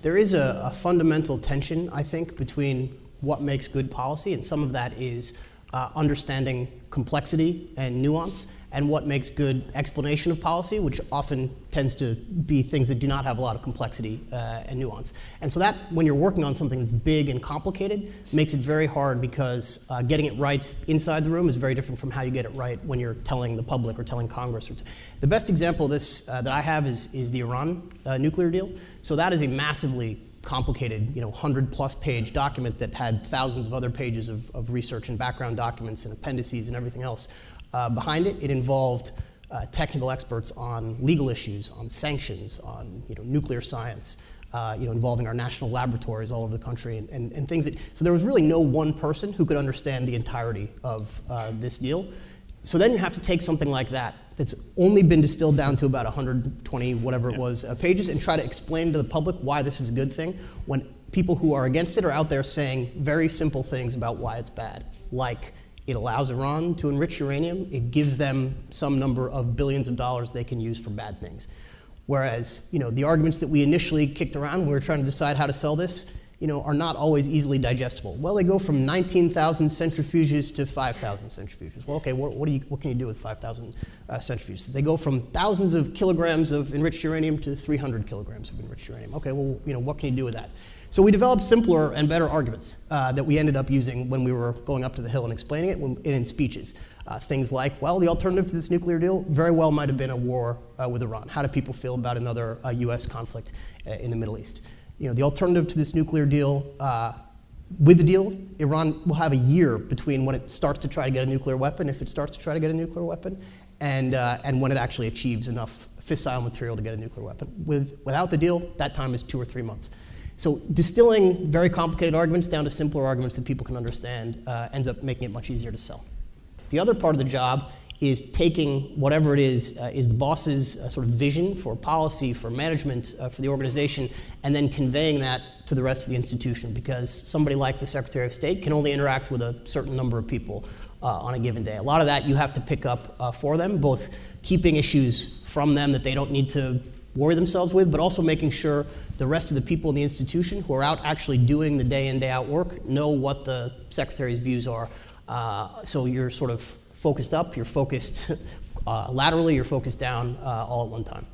There is a fundamental tension, I think, between what makes good policy, and some of that is understanding complexity and nuance, and what makes good explanation of policy, which often tends to be things that do not have a lot of complexity and nuance. And so that, when you're working on something that's big and complicated, makes it very hard, because getting it right inside the room is very different from how you get it right when you're telling the public or telling Congress. The best example of this that I have is the Iran nuclear deal. So that is a massively complicated, 100+ page document that had thousands of other pages of research and background documents and appendices and everything else behind it. It involved technical experts on legal issues, on sanctions, on nuclear science, involving our national laboratories all over the country, and things that. So there was really no one person who could understand the entirety of this deal. So then you have to take something like that that's only been distilled down to about 120, whatever it was, pages, and try to explain to the public why this is a good thing, when people who are against it are out there saying very simple things about why it's bad, like it allows Iran to enrich uranium, it gives them some number of billions of dollars they can use for bad things. Whereas, the arguments that we initially kicked around when we were trying to decide how to sell this, are not always easily digestible. Well, they go from 19,000 centrifuges to 5,000 centrifuges. Well, okay, what can you do with 5,000 centrifuges? They go from thousands of kilograms of enriched uranium to 300 kilograms of enriched uranium. Okay, well, what can you do with that? So we developed simpler and better arguments that we ended up using when we were going up to the Hill and explaining it in speeches. Things like, well, the alternative to this nuclear deal very well might have been a war with Iran. How do people feel about another US conflict in the Middle East? The alternative to this nuclear deal, with the deal, Iran will have a year between when it starts to try to get a nuclear weapon, if it starts to try to get a nuclear weapon, and when it actually achieves enough fissile material to get a nuclear weapon. Without the deal, that time is 2 or 3 months. So distilling very complicated arguments down to simpler arguments that people can understand ends up making it much easier to sell. The other part of the job is taking whatever it is the boss's sort of vision for policy, for management, for the organization, and then conveying that to the rest of the institution, because somebody like the Secretary of State can only interact with a certain number of people on a given day. A lot of that you have to pick up for them, both keeping issues from them that they don't need to worry themselves with, but also making sure the rest of the people in the institution who are out actually doing the day in, day out work know what the Secretary's views are. So you're sort of focused up, you're focused laterally, you're focused down all at one time.